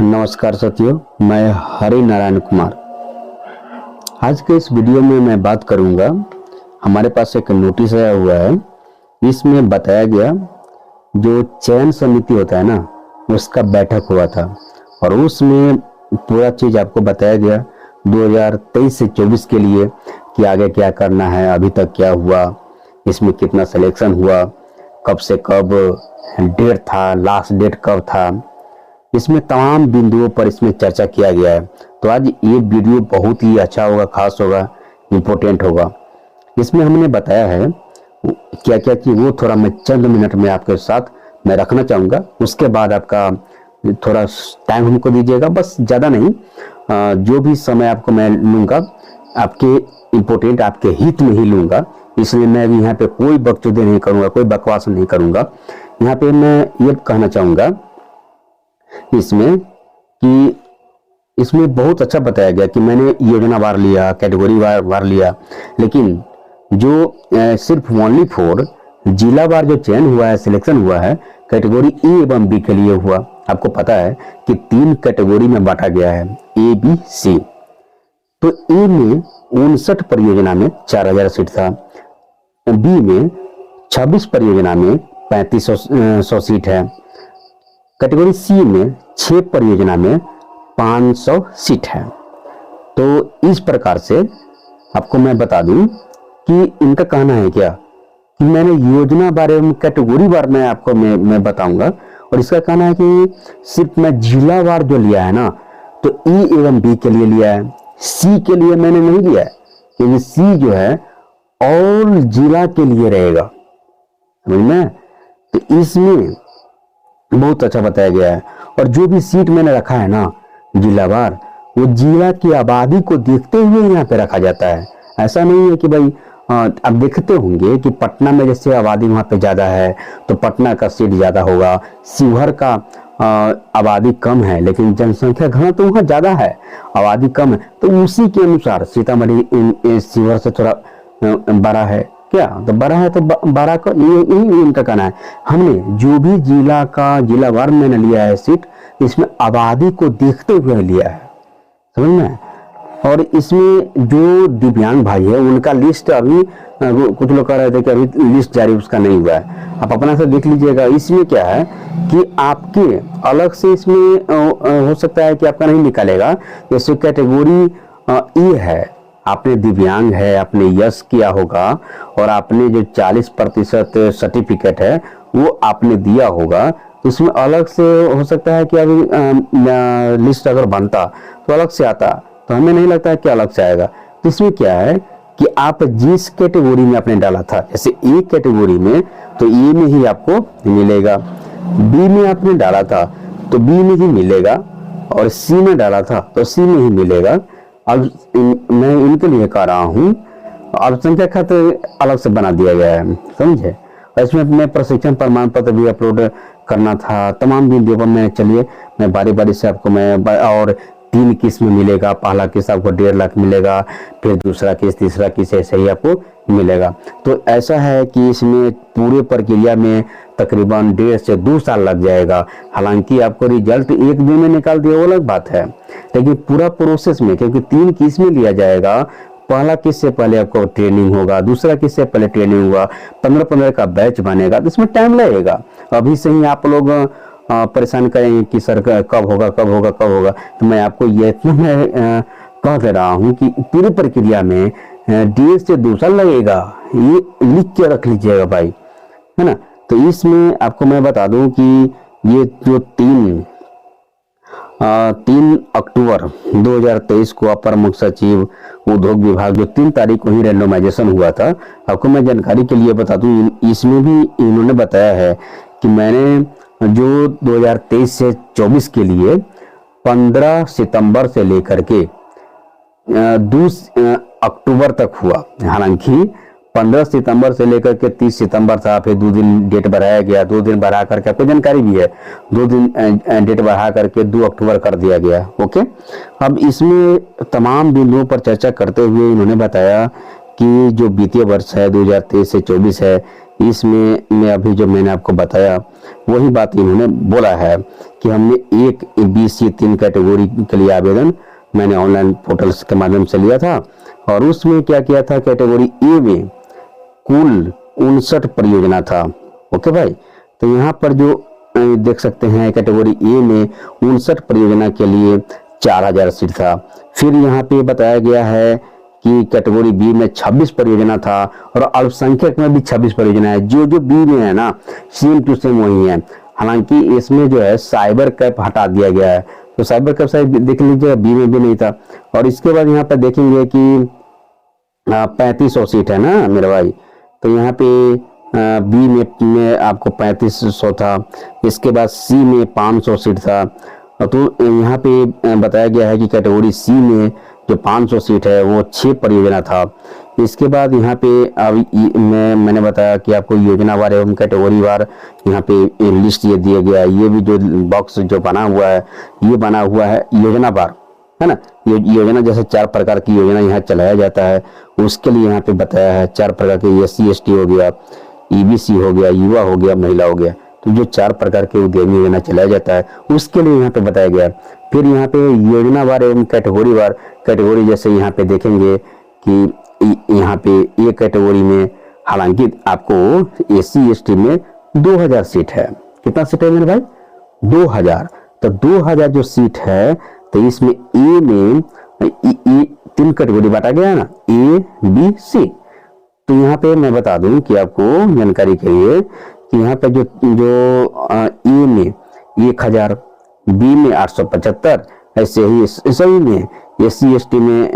नमस्कार साथियों, मैं हरि नारायण कुमार। आज के इस वीडियो में मैं बात करूंगा, हमारे पास एक नोटिस आया हुआ है। इसमें बताया गया जो चयन समिति होता है ना, उसका बैठक हुआ था और उसमें पूरा चीज आपको बताया गया 2023 से 24 के लिए कि आगे क्या करना है, अभी तक क्या हुआ, इसमें कितना सिलेक्शन हुआ, कब से कब डेट था, लास्ट डेट कब था, इसमें तमाम बिंदुओं पर इसमें चर्चा किया गया है। तो आज ये वीडियो बहुत ही अच्छा होगा, खास होगा, इम्पोर्टेंट होगा। इसमें हमने बताया है क्या क्या कि वो थोड़ा मैं चंद मिनट में आपके साथ मैं रखना चाहूँगा। उसके बाद आपका थोड़ा टाइम हमको दीजिएगा, बस ज़्यादा नहीं, जो भी समय आपको मैं लूँगा आपके इम्पोर्टेंट, आपके हित में ही लूँगा। इसलिए मैं भी यहाँ पे कोई बकचोदी नहीं करूँगा, कोई बकवास नहीं करूँगा। यहाँ पे मैं ये कहना चाहूँगा इसमें कि इसमें बहुत अच्छा बताया गया कि मैंने योजनावार लिया, कैटेगरी वार लिया, लेकिन जो सिर्फ ओनली फॉर जिलावार जो चयन हुआ है, सिलेक्शन हुआ है, कैटेगरी ए एवं बी के लिए हुआ। आपको पता है कि 3 कैटेगरी में बांटा गया है, ए बी सी। तो ए में 59 परियोजना में 4000 सीट था, बी में 26 परियोजना में 3500 सीट है, कैटेगरी सी में 6 परियोजना में 500 सीट है। तो इस प्रकार से आपको मैं बता दूं कि इनका कहना है क्या कि मैंने योजना बारे में कैटेगरी बार में आपको मैं बताऊंगा, और इसका कहना है कि सिर्फ मैं जिलावार जो लिया है ना, तो ई एवं बी के लिए लिया है, सी के लिए मैंने नहीं लिया है, क्योंकि सी जो है और जिला के लिए रहेगा, समझ में। तो इसमें बहुत अच्छा बताया गया है। और जो भी सीट मैंने रखा है ना जिलावार, वो जिला की आबादी को देखते हुए यहाँ पे रखा जाता है। ऐसा नहीं है कि भाई अब देखते होंगे कि पटना में जैसे आबादी वहाँ पे ज्यादा है तो पटना का सीट ज्यादा होगा, शिवहर का आबादी कम है लेकिन जनसंख्या घनत्व तो वहाँ ज्यादा है, आबादी कम है, तो उसी के अनुसार सीतामढ़ी शिवहर से थोड़ा बड़ा है क्या, तो बड़ा है तो 12 का यही इनका कहना है। हमने जो भी जिला का जिलावार मैंने लिया है सीट, इसमें आबादी को देखते हुए लिया है, समझ में। और इसमें जो दिव्यांग भाई है उनका लिस्ट अभी कुछ लोग कह रहे थे कि अभी लिस्ट जारी उसका नहीं हुआ है, आप अपना से देख लीजिएगा। इसमें क्या है कि आपके अलग से इसमें हो सकता है कि आपका नहीं निकालेगा। जैसे कैटेगरी ई है, आपने दिव्यांग है, आपने यश किया होगा और आपने जो 40% सर्टिफिकेट है वो आपने दिया होगा, तो उसमें अलग से हो सकता है कि अभी लिस्ट अगर बनता तो अलग से आता, तो हमें नहीं लगता है कि अलग से आएगा। तो इसमें क्या है कि आप जिस कैटेगरी में आपने डाला था, जैसे ए कैटेगरी में तो ए में ही आपको मिलेगा, बी में आपने डाला था तो बी में ही मिलेगा, और सी में डाला था तो सी में ही मिलेगा। अब मैं इनके लिए कह रहा हूँ, अल्पसंख्यक खाते अलग से बना दिया गया है, समझे। और इसमें अपने प्रशिक्षण प्रमाण पत्र भी अपलोड करना था, तमाम बिंदुओं पर मैं चलिए मैं बारी बारी से आपको मैं, और 3 किस्त में मिलेगा। पहला किस्त आपको 1.5 लाख मिलेगा, फिर दूसरा किस्त, तीसरा किस्त, ऐसे ही आपको मिलेगा। तो ऐसा है कि इसमें पूरे प्रक्रिया में तकरीबन 1.5 से 2 साल लग जाएगा। हालांकि आपको रिजल्ट एक दिन में निकाल दिया वो अलग बात है, लेकिन पूरा प्रोसेस में, क्योंकि 3 किस्त में लिया जाएगा, पहला किस्त से पहले आपको ट्रेनिंग होगा, दूसरा किस्त से पहले ट्रेनिंग होगा, 15-15 का बैच बनेगा, तो इसमें टाइम लगेगा। अभी से ही आप लोग परेशान करेंगे कि सर कब होगा कब होगा कब होगा, तो मैं आपको ये कह दे रहा हूँ कि पूरी प्रक्रिया में 1.5 से 2 साल लगेगा, ये लिख के रख लीजिएगा भाई, है ना। तो इसमें आपको मैं बता दूं कि ये जो 3 अक्टूबर 2023 को अपर मुख्य सचिव उद्योग विभाग, जो 3 तारीख को ही रैंडमाइजेशन हुआ था, आपको मैं जानकारी के लिए बता दूं, इसमें भी इन्होंने बताया है कि मैंने जो 2023 से 24 के लिए 15 सितंबर से लेकर के 2 अक्टूबर तक हुआ। हालांकि 15 सितंबर से लेकर के 30 सितंबर था, फिर 2 दिन डेट बढ़ाया गया, 2 दिन बढ़ा करके, आपको जानकारी भी है, 2 दिन डेट बढ़ा करके 2 अक्टूबर कर दिया गया। ओके, अब इसमें तमाम बिंदुओं पर चर्चा करते हुए इन्होंने बताया कि जो वित्तीय वर्ष है 2023 से 24 है, इसमें मैं अभी जो मैंने आपको बताया वही बात इन्होंने बोला है कि हमने एक BC 3 कैटेगरी के लिए आवेदन मैंने ऑनलाइन पोर्टल्स के माध्यम से लिया था, और उसमें क्या किया था, कैटेगरी ए में कुल 59 परियोजना था। ओके भाई, तो यहाँ पर जो देख सकते हैं कैटेगरी ए में 59 परियोजना के लिए 4000 सीट था। फिर यहाँ पे बताया गया है कि कैटेगरी बी में 26 परियोजना था, और अल्पसंख्यक में भी 26 परियोजना है। जो जो बी में है ना, सेम टू सेम वही है। हालांकि इसमें जो है साइबर कैप हटा दिया गया है, तो साइबर कैप शायद देख लीजिए बी में भी नहीं था। और इसके बाद यहाँ पे देखेंगे कि 3500 सीट है ना मेरे भाई, तो यहाँ पे बी में आपको 3500 था। इसके बाद सी में 500 सीट था। तो यहाँ पे बताया गया है कि कैटेगरी सी में जो 500 सीट है वो 6 परियोजना था। इसके बाद यहाँ पे अब मैंने बताया कि आपको योजनावार एवं कैटेगरी वार यहाँ पे लिस्ट ये दिया गया है। ये भी जो बॉक्स जो बना हुआ है ये बना हुआ है योजनावार, है ना। योजना जैसे 4 प्रकार की योजना यहाँ चलाया जाता है, उसके लिए यहाँ पे बताया है 4 प्रकार के SC ST हो गया, EBC हो गया, युवा हो गया, महिला हो गया। तो जो 4 प्रकार के उद्यमी योजना चलाया जाता है उसके लिए यहाँ पे बताया गया। फिर यहाँ पे योजनावार एवं कैटेगरी वार, कैटेगरी जैसे यहाँ पे देखेंगे कि यहाँ पे ए कैटेगरी में हालांकि आपको SC ST में 2000 सीट है। कितना सीट है मेरे भाई? 2000। तो 2000 जो सीट है, तो इसमें ए में 3 कैटेगरी बांटा गया है ना, ABC। तो यहाँ पे मैं बता दूं कि आपको जानकारी के लिए कि यहाँ पे जो ए में 1000, बी में 875, ऐसे ही सभी में SC ST में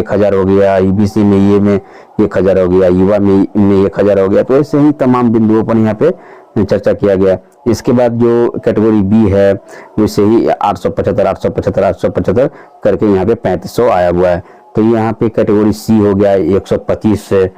1000 हो गया, EBC में ये में 1000 हो गया, युवा में 1000 हो गया। तो ऐसे ही तमाम बिंदुओं पर यहाँ पे चर्चा किया गया। इसके बाद जो कैटेगरी बी है वैसे ही 875 करके यहाँ पे 3500 आया हुआ है। तो यहाँ पे कैटेगरी सी हो गया 125 से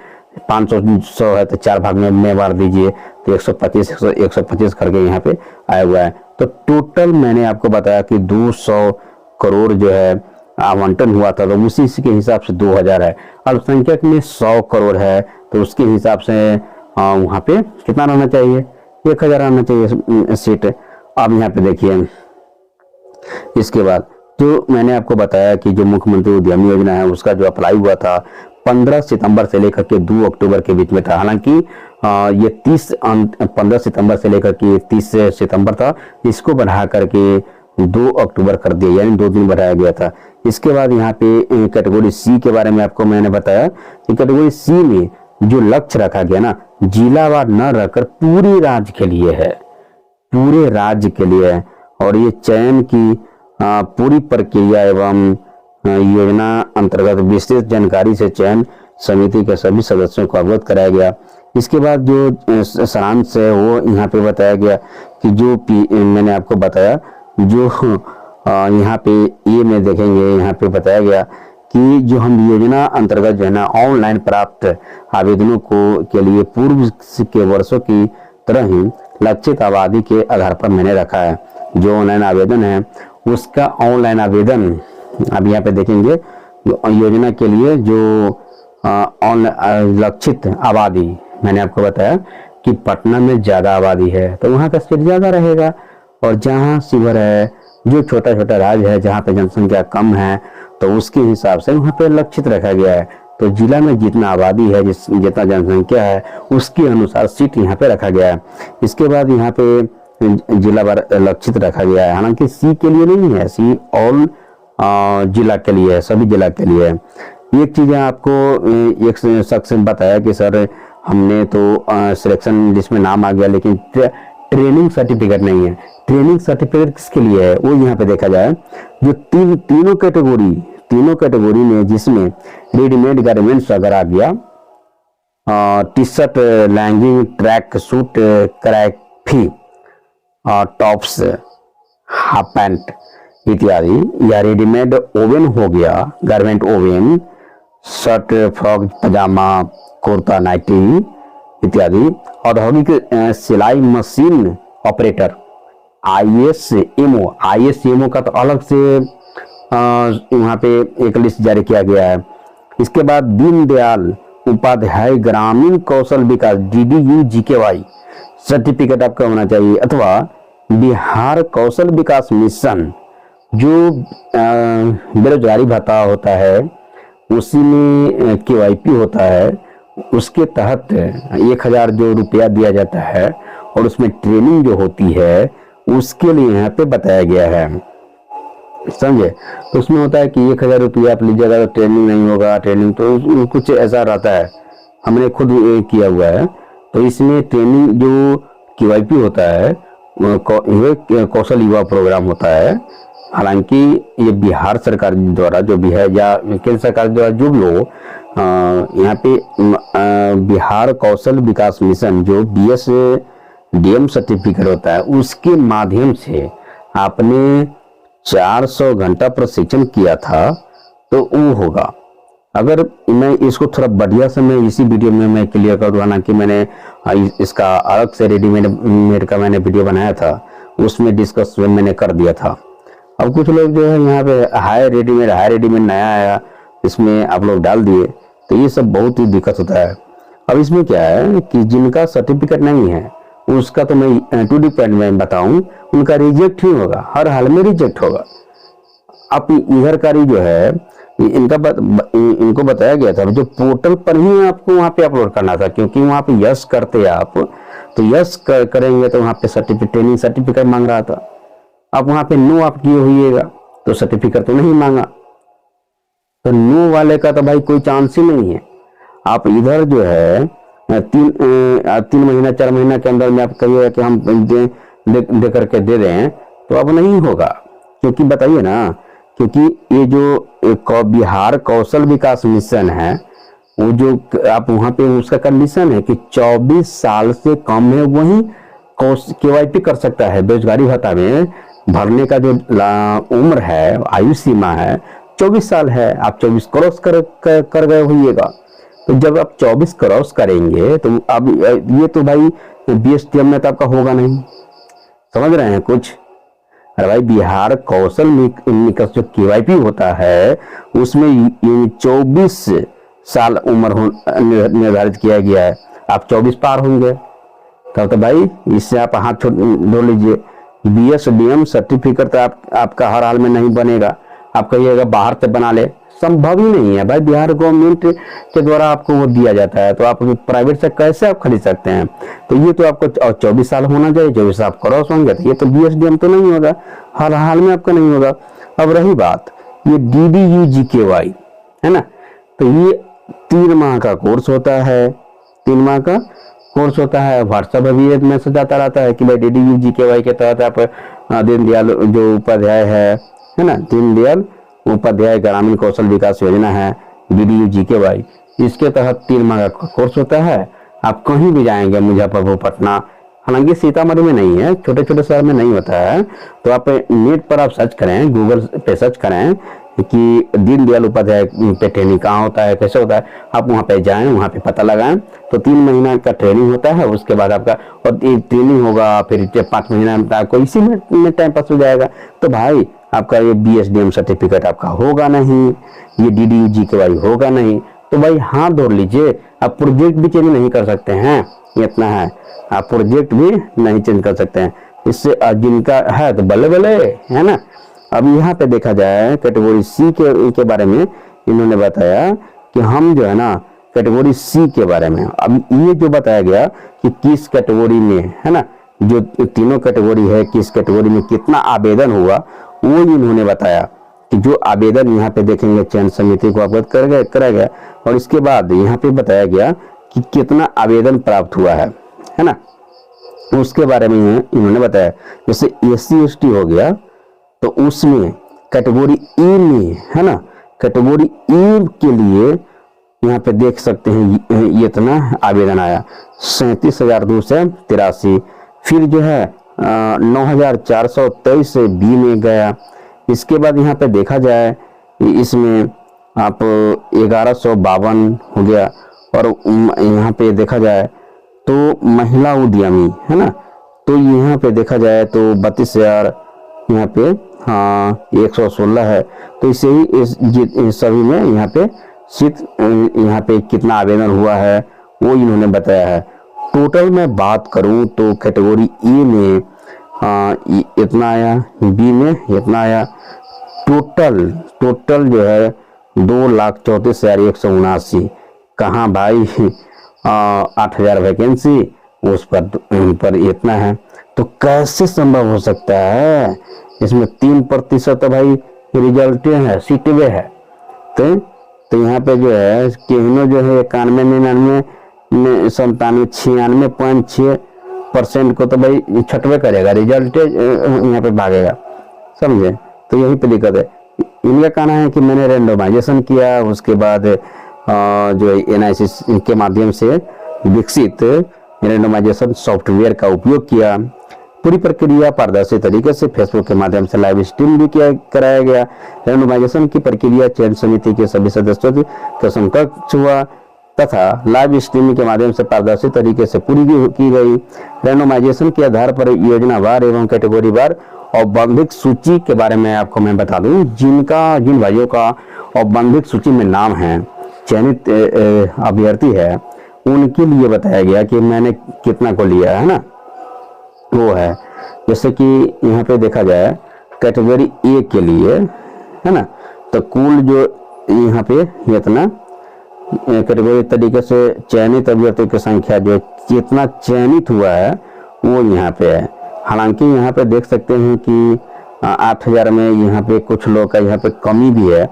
500 है, तो 4 भाग में बांट दीजिए, तो 125 करके यहाँ पे आया हुआ है। तो टोटल मैंने आपको बताया कि 200 करोड़ जो है आवंटन हुआ था, तो उसी के हिसाब से 2000 है। अल्पसंख्यक में 100 करोड़ है, तो उसके हिसाब से वहाँ पे कितना रहना चाहिए? 1000 रहना चाहिए सीट। अब यहाँ पे देखिए, इसके बाद जो मैंने आपको बताया कि जो मुख्यमंत्री उद्यमी योजना है उसका जो अप्लाई हुआ था 15 सितंबर से लेकर के 2 अक्टूबर के बीच में था। हालांकि ये 15 सितंबर से लेकर के 30 सितंबर था, इसको बढ़ा करके 2 अक्टूबर कर दिया, यानी 2 दिन बढ़ाया गया था। इसके बाद यहाँ पे कैटेगरी सी के बारे में आपको मैंने बताया कि कैटेगरी सी में जो लक्ष्य रखा गया ना, जिलावार न रहकर पूरे राज्य के लिए है, पूरे राज्य के लिए है। और ये चयन की पूरी प्रक्रिया एवं योजना अंतर्गत विशेष जानकारी से चयन समिति के सभी सदस्यों को अवगत कराया गया। इसके बाद जो सारांश है वो यहाँ पे बताया गया कि जो मैंने आपको बताया, जो यहाँ पे ए में देखेंगे, यहाँ पे बताया गया कि जो हम योजना अंतर्गत जो है ना ऑनलाइन प्राप्त आवेदनों को के लिए पूर्व के वर्षों की तरह ही लक्षित आबादी के आधार पर मैंने रखा है। जो ऑनलाइन आवेदन है उसका ऑनलाइन आवेदन अब यहाँ पे देखेंगे योजना के लिए जो लक्षित आबादी, मैंने आपको बताया कि पटना में ज्यादा आबादी है तो वहाँ का सीट ज्यादा रहेगा, और जहाँ शिवर है जो छोटा छोटा राज्य है जहाँ पे जनसंख्या कम है तो उसके हिसाब से वहाँ पे लक्षित रखा गया है। तो जिला में जितना आबादी है, जितना जनसंख्या है उसके अनुसार सीट यहाँ पे रखा गया है। इसके बाद यहाँ पे जिला बार लक्षित रखा गया है। हालांकि सी के लिए नहीं है, सी ऑल जिला के लिए है, सभी जिला के लिए है। एक चीज आपको एक शख्स ने बताया कि सर हमने तो सिलेक्शन लिस्ट में नाम आ गया लेकिन ट्रेनिंग सर्टिफिकेट नहीं है। ट्रेनिंग सर्टिफिकेट किसके लिए है वो यहाँ पे देखा जाए। जो तीनों कैटेगरी में जिसमें रेडीमेड गारमेंट्स अगर आ गया, T shirt, legging, track suit, क्रैक फी, टॉप्स, हाफ पैंट इत्यादि, या रेडीमेड ओवन हो गया, garment woven, shirt, frock, pyjama, kurta, nightie इत्यादि, औद्योगिक सिलाई मशीन ऑपरेटर, ISMO का तो अलग से यहाँ पे एक लिस्ट जारी किया गया है। इसके बाद दीनदयाल उपाध्याय ग्रामीण कौशल विकास DDU-GKY सर्टिफिकेट आपका होना चाहिए, अथवा बिहार कौशल विकास मिशन जो बेरोजगारी भत्ता होता है उसी में KYP होता है, उसके तहत 1000 जो रुपया दिया जाता है और उसमें ट्रेनिंग जो होती है उसके लिए यहाँ पे बताया गया है, समझे। तो उसमें होता है कि 1000 रुपया आप लीजिएगा तो ट्रेनिंग नहीं होगा, ट्रेनिंग तो कुछ ऐसा रहता है, हमने खुद किया हुआ है। तो इसमें ट्रेनिंग जो KYP होता है ये कौशल युवा प्रोग्राम होता है। हालांकि ये बिहार सरकार द्वारा जो भी है या केंद्र सरकार द्वारा जो लोग यहाँ पे बिहार कौशल विकास मिशन जो BSDM सर्टिफिकेट होता है उसके माध्यम से आपने 400 घंटा प्रशिक्षण किया था तो वो होगा। अगर मैं इसको थोड़ा बढ़िया से मैं इसी वीडियो में मैं क्लियर कर दूँ, हालांकि मैंने इसका अलग से रेडीमेड का मैंने वीडियो बनाया था, उसमें डिस्कस मैंने कर दिया था। अब कुछ लोग जो है यहाँ पे हाई रेडीमेड नया आया, इसमें आप लोग डाल दिए, तो ये सब बहुत ही दिक्कत होता है। अब इसमें क्या है कि जिनका सर्टिफिकेट नहीं है उसका तो मैं 2D पॉइंट में बताऊं, उनका रिजेक्ट ही होगा, हर हाल में रिजेक्ट होगा। अब इधर कारी जो है इनको बताया गया था जो पोर्टल पर ही आपको वहाँ पे अपलोड करना था, क्योंकि वहाँ पे यस करते आप तो यस करेंगे तो वहाँ पे ट्रेनिंग सर्टिफिकेट मांग रहा था। आप वहाँ पे नो आप किए होइएगा तो सर्टिफिकेट तो नहीं मांगा, तो नो वाले का तो भाई कोई चांस ही नहीं है। आप इधर जो है 3 महीना 4 महीना के अंदर में आप कहिएगा कि हम दे करके दे रहे हैं, तो अब नहीं होगा। क्योंकि बताइए ना, क्योंकि ये जो बिहार कौशल विकास मिशन है वो जो आप वहाँ पे उसका कंडीशन है कि 24 साल से कम है वही KYP कर सकता है। बेरोजगारी भत्ता में भरने का जो उम्र है, आयु सीमा है 24 साल है। आप 24 क्रॉस कर गए होइएगा, तो जब आप 24 क्रॉस करेंगे तो अब ये तो भाई BSDM में तो आपका होगा नहीं, समझ रहे हैं कुछ। अरे भाई बिहार कौशल विकास जो KYP होता है उसमें 24 साल उम्र निर्धारित किया गया है। आप 24 पार होंगे तब तो भाई इससे आप हाथ धो लीजिए। BSDM सर्टिफिकेट तो आपका हर हाल में नहीं बनेगा। आप कहिएगा बाहर से बना ले, संभव ही नहीं है भाई। बिहार गवर्नमेंट के द्वारा आपको वो दिया जाता है, तो आप प्राइवेट से कैसे आप खरीद सकते हैं। तो ये तो आपको 24 साल होना चाहिए, 24 आप क्रॉस होंगे तो ये तो BSDM तो नहीं होगा, हर हाल में आपका नहीं होगा। अब रही बात ये DDU-GKY है ना, तो ये 3 माह का कोर्स होता है, 3 माह का कोर्स होता है। व्हाट्सएप पर भी एक मैसेज आता रहता है कि भाई DDU-GKY के तहत आप दीनदयाल जो उपाध्याय है ना, दीनदयाल उपाध्याय ग्रामीण कौशल विकास योजना है DDU-GKY, इसके तहत 3 माह का कोर्स होता है। आप कहीं भी जाएंगे, मुजफ्फरपुर, पटना, हालांकि सीतामढ़ी में नहीं है, छोटे छोटे शहर में नहीं होता है, तो आप नेट पर आप सर्च करें, गूगल पे सर्च करें कि दीनदयाल उपाध्याय पे ट्रेनिंग कहाँ होता है, कैसे होता है, आप वहाँ पे जाएं, वहाँ पे पता लगाएं। तो 3 महीना का ट्रेनिंग होता है, उसके बाद आपका और ट्रेनिंग होगा, फिर 5 महीना में आपको इसी में टाइम पास हो जाएगा। तो भाई आपका ये BSDM सर्टिफिकेट आपका होगा नहीं, ये DDU-GKY होगा नहीं, तो भाई हाथ धो लीजिए। आप प्रोजेक्ट भी चेंज नहीं कर सकते हैं, इतना है, आप प्रोजेक्ट भी नहीं चेंज कर सकते हैं। इससे जिनका है तो बल्ले बल्ले है ना। अब यहाँ पे देखा जाए कैटेगरी C के बारे में इन्होंने बताया कि हम जो है ना कैटेगरी C के बारे में, अब ये जो बताया गया कि किस कैटेगरी में है ना, जो तीनों कैटेगरी है, किस कैटेगरी में कितना आवेदन हुआ वो इन्होंने बताया कि जो आवेदन यहाँ पे देखेंगे चयन समिति को अवगत करा गया, और इसके बाद यहाँ पे बताया गया कि कितना आवेदन प्राप्त हुआ है ना, उसके बारे में इन्होंने बताया। जैसे SC/ST हो गया तो उसमें कैटेगरी E में है ना, कैटेगरी E के लिए यहाँ पे देख सकते हैं इतना आवेदन आया 37,283। फिर जो है 9,423 से B में गया। इसके बाद यहाँ पे देखा जाए इसमें आप 1152 हो गया, और यहाँ पे देखा जाए तो महिला उद्यमी है ना, तो यहाँ पे देखा जाए तो 32,000 यहाँ पे 116 है। तो इसे ही इस सभी में यहाँ पे सीट यहाँ पे कितना आवेदन हुआ है वो इन्होंने बताया है। टोटल मैं बात करूं तो कैटेगरी ए में इतना आया, बी में इतना आया, टोटल जो है 2,34,179। कहाँ भाई 8,000 वैकेंसी, उस पर इतना है। तो कैसे संभव हो सकता है? इसमें 3% तो भाई रिजल्ट है, सीट वे है। तो यहाँ पे जो है केहनो जो है 91, 99 में 97, 96.6% को तो भाई छटवे करेगा, रिजल्ट यहाँ पे भागेगा, समझे। तो यही पे दिक्कत है। इनका कहना है कि मैंने रैंडमाइजेशन किया, उसके बाद जो एनालिसिस के माध्यम से विकसित रैंडमाइजेशन सॉफ्टवेयर का उपयोग किया। पूरी प्रक्रिया पारदर्शी तरीके से फेसबुक के माध्यम से लाइव स्ट्रीम भी कराया गया। रैंडमाइजेशन की प्रक्रिया चयन समिति के सभी सदस्यों के समकक्ष हुआ तथा लाइव स्ट्रीमिंग के माध्यम से पारदर्शी तरीके से पूरी की गई। रैंडमाइजेशन के आधार पर योजनावार एवं कैटेगरी वार औपबंधिक सूची के बारे में आपको मैं बता दूं, जिन भाइयों का औपबंधिक सूची में नाम है, चयनित अभ्यर्थी है, उनके लिए बताया गया कि मैंने कितना को लिया है ना, वो है। जैसे कि यहाँ पे देखा जाए कैटेगरी ए के लिए है ना, तो कुल जो यहाँ पे इतना कैटेगरी तरीके से चयनित अभ्यर्थियों की संख्या जो जितना चयनित हुआ है वो यहाँ पे है। हालांकि यहाँ पे देख सकते हैं कि 8,000 में यहाँ पे कुछ लोग का यहाँ पे कमी भी है।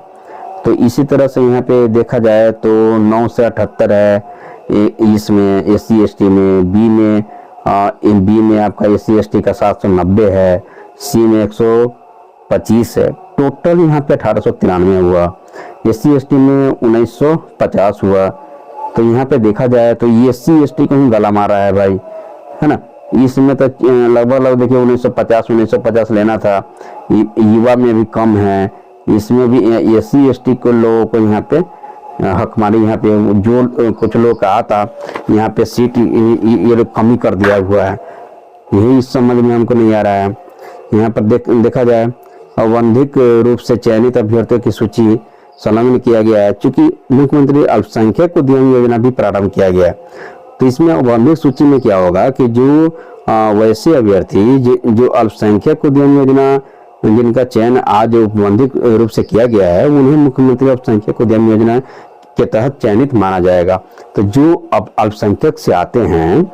तो इसी तरह से यहाँ पे देखा जाए तो 9 से 78 है इसमें SC ST में, बी में आपका SC ST का 790 है, सी में 125 है। टोटल यहाँ पे 1893 हुआ, SC ST में 1950 हुआ। तो यहाँ पे देखा जाए तो SC ST को ही गला मारा है भाई, है ना। इसमें तो लगभग देखिए 1950 लेना था, युवा में भी कम है, इसमें भी SC ST को लोगों को यहाँ पे हकमारी, यहाँ पे जो कुछ लोग का आता यहाँ पे सीट ये लोग कमी कर दिया हुआ है। यही समझ में हमको नहीं आ रहा है। यहाँ पर देखा जाए औपबंधिक रूप से चयनित अभ्यर्थियों की सूची संलग्न किया गया है। चूंकि मुख्यमंत्री अल्पसंख्यक उद्यम योजना भी प्रारंभ किया गया है, तो इसमें औपबंधिक सूची में क्या होगा कि जो वैसे अभ्यर्थी जो अल्पसंख्यक उद्यम योजना जिनका चयन आज औपबंधिक रूप से किया गया है, उन्हें मुख्यमंत्री अल्पसंख्यक उद्यम योजना के तहत चयनित माना जाएगा। तो जो अब अल्पसंख्यक से आते हैं,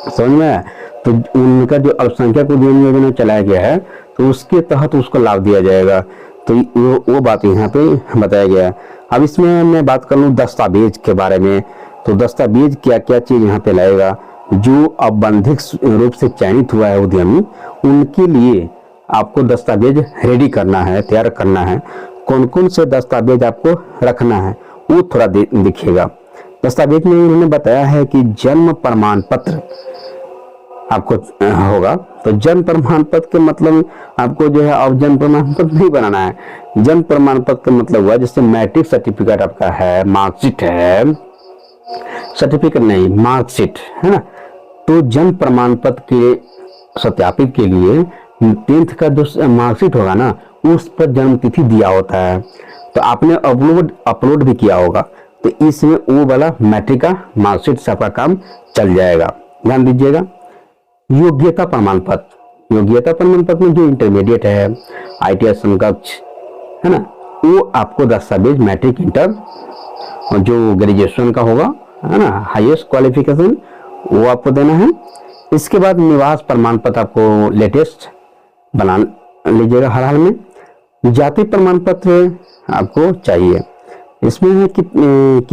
समझ में, तो उनका जो अल्पसंख्यक उद्यम योजना चलाया गया है तो उसके तहत उसको लाभ दिया जाएगा। तो वो बात यहाँ पे बताया गया है। अब इसमें मैं बात कर लूँ दस्तावेज के बारे में, तो दस्तावेज क्या क्या चीज यहाँ पे लाएगा। जो औपबंधिक रूप से चयनित हुआ है उद्यमी, उनके लिए आपको दस्तावेज रेडी करना है, तैयार करना है। कौन कौन से दस्तावेज आपको रखना है वो थोड़ा दिखेगा। दस्तावेज में उन्होंने बताया है कि जन्म प्रमाण पत्र आपको होगा। तो जन्म प्रमाण पत्र के मतलब आपको जो है अब जन्म प्रमाण पत्र नहीं बनाना है। जन्म प्रमाण पत्र का मतलब हुआ जैसे मैट्रिक सर्टिफिकेट आपका है, मार्कशीट है, सर्टिफिकेट नहीं मार्कशीट है ना। तो जन्म प्रमाण पत्र के सत्यापित के लिए 10th का जो मार्कशीट होगा ना, उस पर जन्म तिथि दिया होता है। तो आपने अपलोड भी किया होगा, तो इसमें वो वाला मैट्रिक का मार्कशीट से आपका काम चल जाएगा। ध्यान दीजिएगा। योग्यता प्रमाण पत्र में जो इंटरमीडिएट है, ITI समकक्ष है ना, वो आपको दस्तावेज मैट्रिक इंटर और जो ग्रेजुएशन का होगा है ना, हाईएस्ट क्वालिफिकेशन, वो आपको देना है। इसके बाद निवास प्रमाण पत्र आपको लेटेस्ट बना लीजिएगा हर हाल में। जाति प्रमाण पत्र आपको चाहिए। इसमें है कि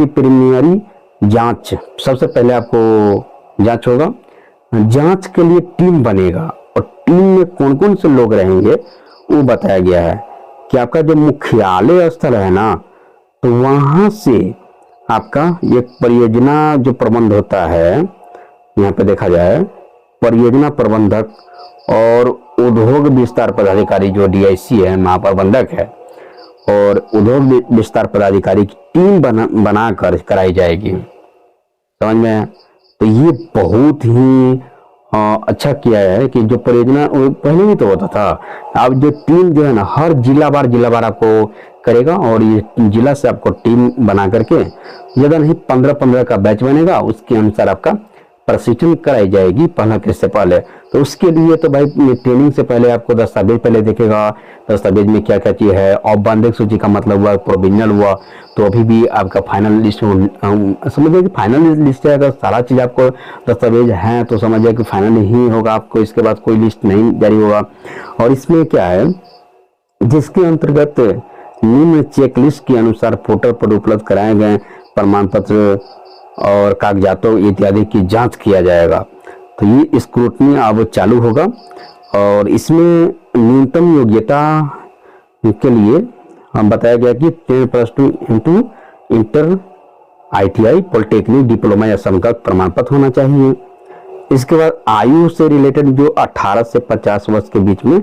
प्रीलिमिनरी जांच, सबसे पहले आपको जांच होगा। जांच के लिए टीम बनेगा और टीम में कौन कौन से लोग रहेंगे वो बताया गया है कि आपका जो मुख्यालय स्थल है ना, तो वहां से आपका एक परियोजना जो प्रबंध होता है, यहाँ पे देखा जाए परियोजना प्रबंधक और उद्योग विस्तार पदाधिकारी जो DIC है, महाप्रबंधक है, और उद्योग विस्तार पदाधिकारी की टीम बनाकर कराई जाएगी। समझ में? तो ये बहुत ही अच्छा किया है कि जो परियोजना पहले भी तो होता था, अब जो टीम जो है ना, हर जिला बार आपको करेगा और ये जिला से आपको टीम बना करके ज़्यादा नहीं 15-15 का बैच बनेगा, उसके अनुसार आपका प्रशिक्षण कराई जाएगी पहला किस्त से पहले। तो उसके लिए तो भाई ट्रेनिंग से पहले आपको दस्तावेज पहले देखेगा, दस्तावेज में क्या क्या चीज़ है। औपबंधिक सूची का मतलब हुआ प्रोविजनल हुआ, तो अभी भी आपका फाइनल लिस्ट समझिए कि फाइनल लिस्ट है। अगर सारा चीज़ आपको दस्तावेज है तो समझिए कि फाइनल ही होगा आपको, इसके बाद कोई लिस्ट नहीं जारी होगा। और इसमें क्या है, जिसके अंतर्गत निम्न चेकलिस्ट के अनुसार पोर्टल पर उपलब्ध कराए गए प्रमाण पत्र और कागजातों इत्यादि की जांच किया जाएगा। तो ये स्क्रूटनी अब चालू होगा और इसमें न्यूनतम योग्यता के लिए हम बताया गया कि 10+2 into inter ITI polytechnic diploma या समकक्ष प्रमाण पत्र होना चाहिए। इसके बाद आयु से रिलेटेड जो 18 से 50 वर्ष के बीच में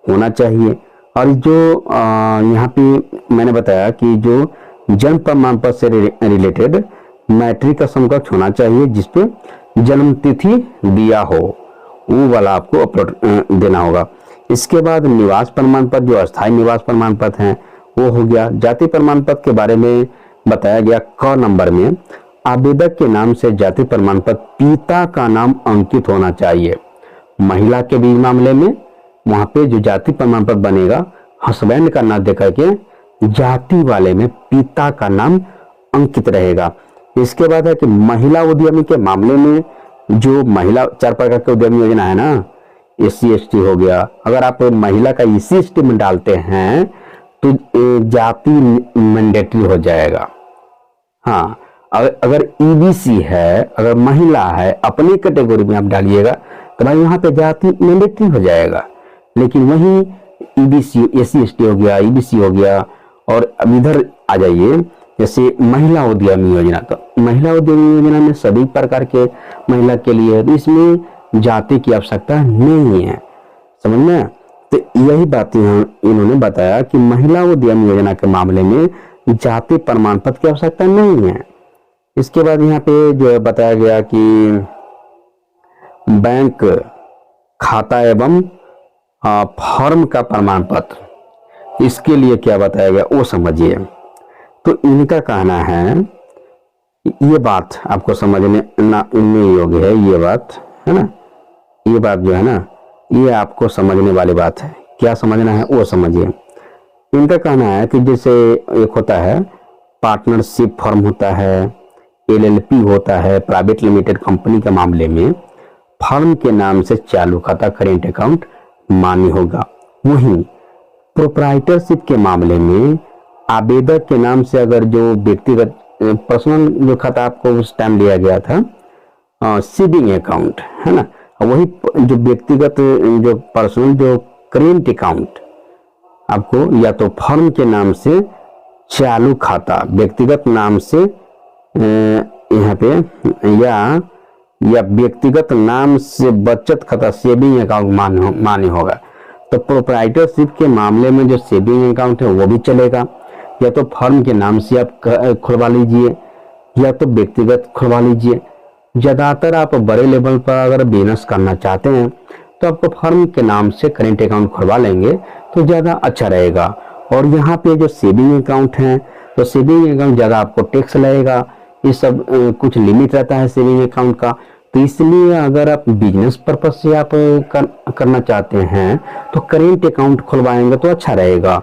होना चाहिए। और जो यहाँ पे मैंने बताया कि जो जन्म प्रमाण पत्र से रिलेटेड मैट्रिक का समकक्ष होना चाहिए, जिसपे जन्म तिथि दिया हो, वो वाला आपको अपलोड देना होगा। इसके बाद निवास प्रमाण पत्र, जो अस्थायी निवास प्रमाण पत्र हैं वो हो गया। जाति प्रमाण पत्र के बारे में बताया गया क नंबर में, आवेदक के नाम से जाति प्रमाण पत्र पिता का नाम अंकित होना चाहिए। महिला के भी मामले में वहां पे जो जाति प्रमाण पत्र बनेगा, हस्बैंड का नाम देकर के जाति वाले में पिता का नाम अंकित रहेगा। इसके बाद है कि महिला उद्यमी के मामले में जो महिला 4 प्रकार के उद्यमी योजना है ना, SC ST हो गया। अगर आप महिला का SC ST में डालते हैं तो जाति मैंडेटरी हो जाएगा। हाँ, अगर EBC है, अगर महिला है, अपनी कैटेगरी में आप डालिएगा तो भाई यहाँ पे जाति मैंडेटरी हो जाएगा। लेकिन वही EBC SC ST हो गया, EBC हो गया। और अब इधर आ जाइए, जैसे महिला उद्यमी योजना, तो महिला उद्यमी योजना में सभी प्रकार के महिला के लिए, तो इसमें जाति की आवश्यकता नहीं है, समझ में। तो यही बातें इन्होंने बताया कि महिला उद्यमी योजना के मामले में जाति प्रमाण पत्र की आवश्यकता नहीं है। इसके बाद यहाँ पे जो बताया गया कि बैंक खाता एवं फॉर्म का प्रमाण पत्र, इसके लिए क्या बताया गया वो समझिए। तो इनका कहना है, ये बात आपको समझने में योग्य है, ये बात है ना, ये बात जो है ना, ये आपको समझने वाली बात है। क्या समझना है वो समझिए। इनका कहना है कि जैसे एक होता है पार्टनरशिप फर्म होता है, LLP होता है, प्राइवेट लिमिटेड कंपनी के मामले में फर्म के नाम से चालू खाता करेंट अकाउंट मान्य होगा। वहीं प्रोप्राइटरशिप के मामले में आवेदक के नाम से अगर जो व्यक्तिगत पर्सनल जो खाता आपको उस टाइम लिया गया था, सेविंग अकाउंट है ना, वही जो व्यक्तिगत जो पर्सनल जो करेंट अकाउंट आपको या तो फर्म के नाम से चालू खाता व्यक्तिगत नाम से यहाँ पे या व्यक्तिगत नाम से बचत खाता सेविंग अकाउंट मान्य होगा। तो प्रोप्राइटरशिप के मामले में जो सेविंग अकाउंट है वो भी चलेगा, या तो फर्म के नाम से आप खुलवा लीजिए या तो व्यक्तिगत खुलवा लीजिए। ज़्यादातर आप बड़े लेवल पर अगर बिजनेस करना चाहते हैं तो आपको फर्म के नाम से करेंट अकाउंट खुलवा लेंगे तो ज़्यादा अच्छा रहेगा। और यहाँ पे जो सेविंग अकाउंट है तो सेविंग अकाउंट ज़्यादा आपको टैक्स लगेगा, ये सब कुछ लिमिट रहता है सेविंग अकाउंट का। तो इसलिए अगर आप बिजनेस पर्पज से आप करना चाहते हैं तो करेंट अकाउंट खुलवाएंगे तो अच्छा रहेगा।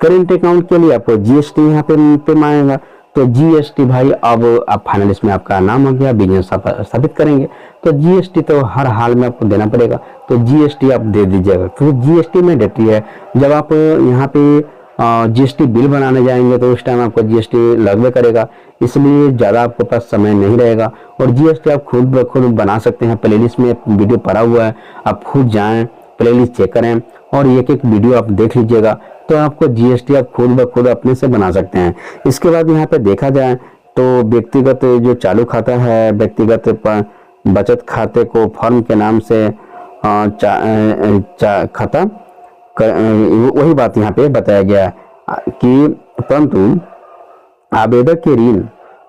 करेंट अकाउंट के लिए आपको GST यहाँ पे मांगेगा, तो GST भाई अब आप फाइनल इसमें आपका नाम हो गया, बिजनेस आप स्थापित करेंगे तो GST तो हर हाल में आपको देना पड़ेगा, तो GST आप दे दीजिएगा क्योंकि GST मैंडेटरी है। जब आप यहाँ पे GST बिल बनाने जाएंगे तो उस टाइम आपको GST लगवे करेगा, इसलिए ज़्यादा आपके पास समय नहीं रहेगा। और GST आप खुद ब खुद बना सकते हैं, प्लेलिस्ट में वीडियो पड़ा हुआ है, आप खुद जाएं प्लेलिस्ट चेक करें और एक एक वीडियो आप देख लीजिएगा, तो आपको GST आप खुद ब खुद अपने से बना सकते हैं। इसके बाद यहाँ पे देखा जाए तो व्यक्तिगत जो चालू खाता है, व्यक्तिगत बचत खाते को फर्म के नाम से खाता वही बात यहाँ पे बताया गया कि परंतु आवेदक के ऋण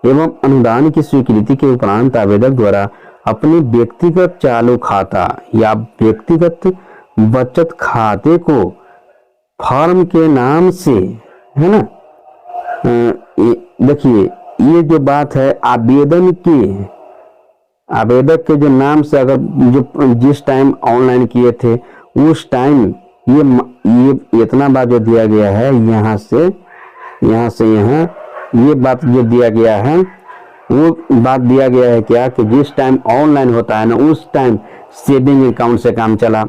एवं अनुदान की स्वीकृति के उपरांत आवेदक द्वारा अपने व्यक्तिगत चालू खाता या व्यक्तिगत बचत खाते को फर्म के नाम से है ना। देखिए ये जो बात है आवेदन की, आवेदक के जो नाम से अगर जो जिस टाइम ऑनलाइन किए थे उस टाइम ये इतना बात जो दिया गया है यहाँ से यहाँ, ये बात जो दिया गया है वो बात दिया गया है क्या कि जिस टाइम ऑनलाइन होता है ना उस टाइम सेविंग अकाउंट से काम चला।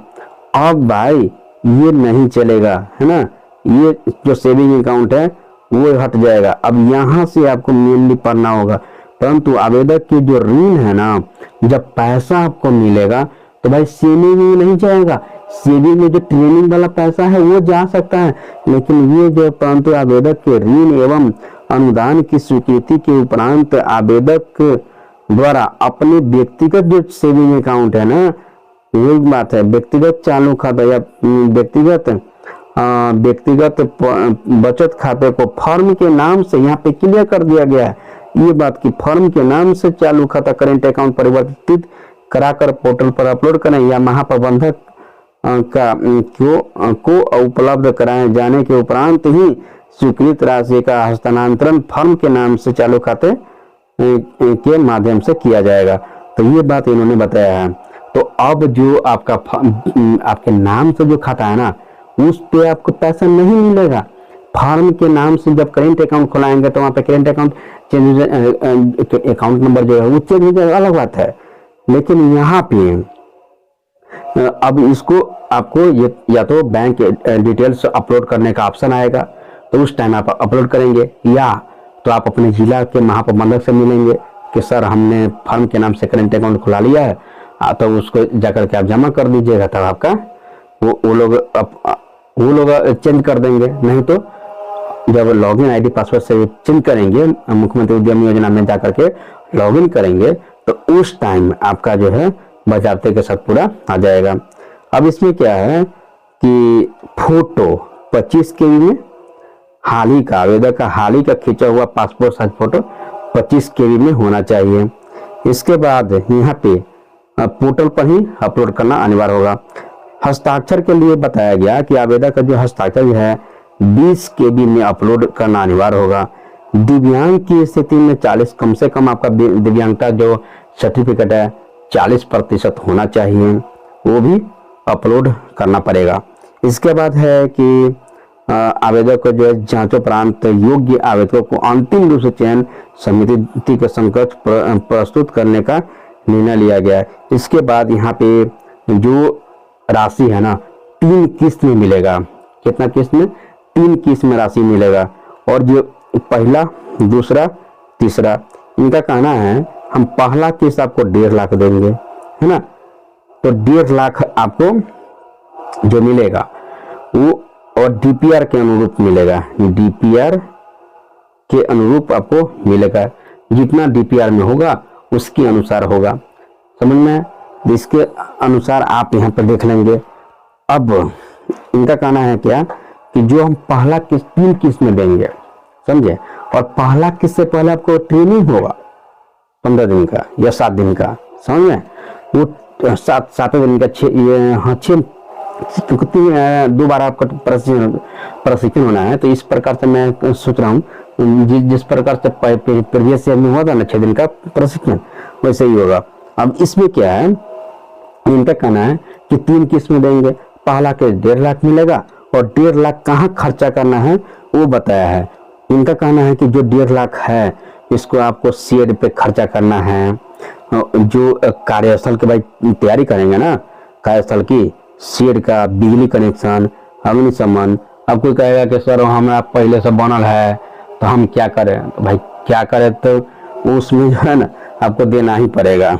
अब भाई ये नहीं चलेगा, है ना, ये जो सेविंग अकाउंट है वो हट जाएगा। अब यहाँ से आपको मेनली पढ़ना होगा। परंतु आवेदक की जो ऋण है ना, जब पैसा आपको मिलेगा तो भाई सेविंग में नहीं जाएगा, सेविंग में जो ट्रेनिंग वाला पैसा है वो जा सकता है, लेकिन ये जो परंतु आवेदक के ऋण एवं अनुदान की स्वीकृति के उपरांत आवेदक द्वारा अपने व्यक्तिगत जो सेविंग अकाउंट है ना, वही बात है व्यक्तिगत चालू खाता या व्यक्तिगत बचत खाते को फर्म के नाम से यहाँ पे क्लियर कर दिया गया है ये बात कि फर्म के नाम से चालू खाता करेंट अकाउंट परिवर्तित कराकर पोर्टल पर अपलोड करें या महाप्रबंधक को उपलब्ध कराए जाने के उपरांत ही स्वीकृत राशि का हस्तांतरण फर्म के नाम से चालू खाते के माध्यम से किया जाएगा। तो ये बात इन्होंने बताया है। तो अब जो आपका आपके नाम से जो खाता है ना उस पे आपको पैसा नहीं मिलेगा। फर्म के नाम से जब करेंट अकाउंट खुलाएंगे तो वहाँ पे current account change, account number जो है वो चेंज हो जाएगा, अलग बात है। लेकिन यहाँ पे अब इसको आपको या तो बैंक डिटेल्स अपलोड करने का ऑप्शन आएगा तो उस टाइम आप अपलोड करेंगे, या तो आप अपने जिला के महाप्रबंधक से मिलेंगे कि सर हमने फर्म के नाम से करेंट अकाउंट खुला लिया है, तो उसको जाकर के आप जमा कर दीजिएगा, तब आपका वो लोग चेंज कर देंगे। नहीं तो जब लॉगिन आईडी पासवर्ड से चेंज करेंगे, मुख्यमंत्री उद्यमी योजना में जाकर के लॉगिन करेंगे तो उस टाइम आपका जो है बचावते के साथ पूरा आ जाएगा। अब इसमें क्या है कि फोटो 25 KB में हाल ही का आवेदक का हाल ही का खींचा हुआ पासपोर्ट साइज फोटो 25 KB में होना चाहिए। इसके बाद यहाँ पे पोर्टल पर ही अपलोड करना अनिवार्य होगा। हस्ताक्षर के लिए बताया गया कि आवेदक का जो हस्ताक्षर है 20 KB में अपलोड करना अनिवार्य होगा। दिव्यांग की स्थिति में 40 कम से कम आपका दिव्यांगता जो सर्टिफिकेट है 40% होना चाहिए, वो भी अपलोड करना पड़ेगा। इसके बाद है कि आवेदक को जो है जांचोपरांत योग्य आवेदकों को अंतिम रूप से चयन समिति के समकक्ष प्रस्तुत करने का निर्णय लिया गया है। इसके बाद यहाँ पे जो राशि है ना 3 किस्त में मिलेगा। कितना किस्त में? 3 किस्त में राशि मिलेगा। और जो पहला, दूसरा, तीसरा, इनका कहना है हम पहला किस्त आपको 1.5 लाख देंगे, है ना। तो 1.5 लाख आपको जो मिलेगा वो और DPR के अनुरूप मिलेगा। DPR के अनुरूप आपको मिलेगा, जितना DPR में होगा उसके अनुसार होगा, समझ में। इसके अनुसार आप यहाँ पर देख लेंगे। अब इनका कहना है क्या कि जो हम पहला किस्त 3 किस्त में देंगे, समझे, और पहला किस्त से पहले आपको ट्रेनिंग होगा 15 दिन का या 7 दिन का, समझ में। वो 7 दिन का 6 दोबारा आपका प्रशिक्षण होना है। तो इस प्रकार से मैं सोच रहा हूँ जिस प्रकार से प्रीवियस ईयर में हुआ था ना 6 दिन का प्रशिक्षण, वैसे ही होगा। अब इसमें क्या है, इनका कहना है कि 3 किस्त में देंगे। पहला के 1.5 लाख मिलेगा और 1.5 लाख कहाँ खर्चा करना है वो बताया है। इनका कहना है कि जो 1.5 लाख है इसको आपको शेड पे खर्चा करना है। जो कार्यस्थल के भाई तैयारी करेंगे ना, कार्यस्थल की शेड का, बिजली कनेक्शन, अग्निशमन। अब कोई कहेगा कि सर हमारा पहले से बनल है तो हम क्या करें, तो भाई क्या करें, तो उसमें जो है ना आपको देना ही पड़ेगा,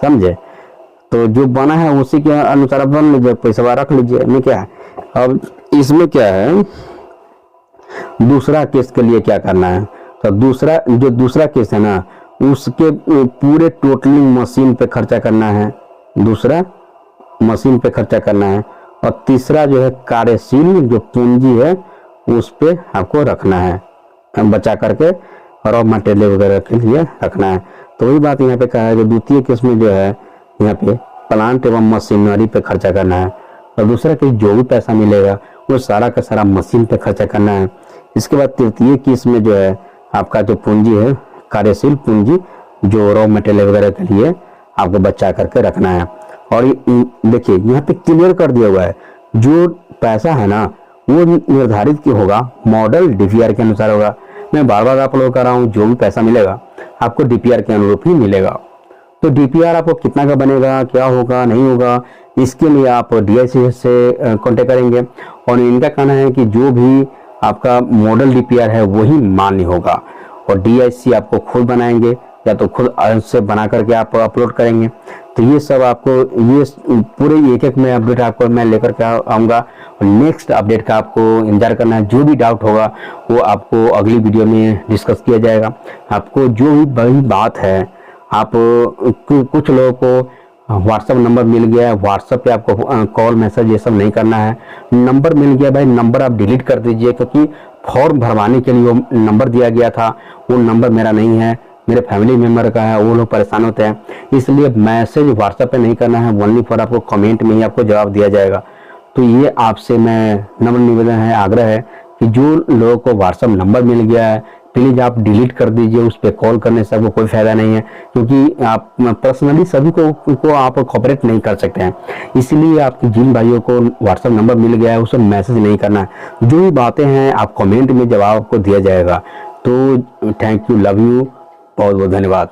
समझे। तो जो बना है उसी के अनुसार आप बन लीजिए, पैसा रख लीजिए, नहीं क्या है। अब इसमें क्या है, दूसरा किस्त के लिए क्या करना है, तो दूसरा किस्त है ना उसके पूरे टोटलिंग मशीन पे खर्चा करना है, दूसरा मशीन पे खर्चा करना है। और तीसरा जो है कार्यशील जो पूंजी है उस पे आपको रखना है, बचा करके रॉ मटेरियल वगैरह के लिए रखना है। तो वही बात यहाँ पे कहा है कि द्वितीय किस्त में जो है यहाँ पे प्लांट एवं मशीनरी पे खर्चा करना है। और दूसरा किस्त जो भी पैसा मिलेगा वो सारा का सारा मशीन पे खर्चा करना है। इसके बाद तृतीय की इसमें जो है आपका जो पूंजी है, कार्यशील पूंजी, जो रॉ मटेरियल वगैरह के लिए आपको बचा करके रखना है। और देखिए यहाँ पे क्लियर कर दिया हुआ है, जो पैसा है ना वो निर्धारित क्यों होगा, मॉडल डीपीआर के अनुसार होगा। मैं बार बार आप लोग कर रहा हूँ, जो भी पैसा मिलेगा आपको डीपीआर के अनुरूप ही मिलेगा। तो डीपीआर आपको कितना का बनेगा, क्या होगा, नहीं होगा, इसके लिए आप डीआईसी से कांटेक्ट करेंगे। और इनका कहना है कि जो भी आपका मॉडल डीपीआर है वही मान्य होगा, और डीआईसी आपको खुद बनाएंगे या तो खुद से बना करके आप अपलोड करेंगे। तो ये सब आपको, ये पूरे एक में अपडेट आपको मैं लेकर के आऊँगा, और नेक्स्ट अपडेट का आपको इंतजार करना है। जो भी डाउट होगा वो आपको अगली वीडियो में डिस्कस किया जाएगा। आपको जो भी बड़ी बात है, आप कुछ लोगों को व्हाट्सएप नंबर मिल गया है, व्हाट्सएप पे आपको कॉल मैसेज ये सब नहीं करना है। नंबर मिल गया भाई, नंबर आप डिलीट कर दीजिए, क्योंकि फॉर्म भरवाने के लिए वो नंबर दिया गया था, वो नंबर मेरा नहीं है, मेरे फैमिली मेम्बर का है, वो लोग परेशान होते हैं। इसलिए मैसेज व्हाट्सएप पे नहीं करना है, ओनली फॉर आपको कमेंट में ही आपको जवाब दिया जाएगा। तो ये आपसे मैं नम्र निवेदन है, आग्रह है कि जो लोगों को व्हाट्सएप नंबर मिल गया है प्लीज़ आप डिलीट कर दीजिए, उस पर कॉल करने से आपको कोई फायदा नहीं है, क्योंकि आप पर्सनली सभी को आप कोऑपरेट नहीं कर सकते हैं। इसलिए आपके जिन भाइयों को व्हाट्सएप नंबर मिल गया है उसे मैसेज नहीं करना है। जो भी बातें हैं आप कमेंट में जवाब आपको दिया जाएगा। तो थैंक यू, लव यू, बहुत बहुत धन्यवाद।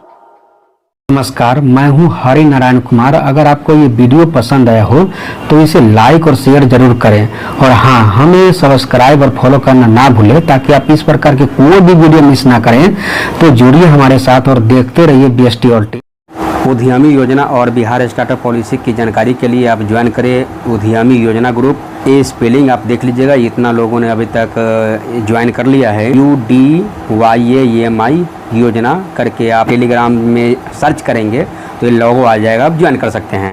नमस्कार, मैं हूं हरि नारायण कुमार। अगर आपको ये वीडियो पसंद आया हो तो इसे लाइक और शेयर जरूर करें, और हाँ, हमें सब्सक्राइब और फॉलो करना ना भूलें, ताकि आप इस प्रकार के कोई भी वीडियो मिस ना करें। तो जुड़िए हमारे साथ और देखते रहिए बीएसटी और टी। उद्यमी योजना और बिहार स्टार्टअप पॉलिसी की जानकारी के लिए आप ज्वाइन करें उद्यमी योजना ग्रुप। ये स्पेलिंग आप देख लीजिएगा, इतना लोगों ने अभी तक ज्वाइन कर लिया है। UDYAMI योजना करके आप टेलीग्राम में सर्च करेंगे तो ये लोगो आ जाएगा, आप ज्वाइन कर सकते हैं।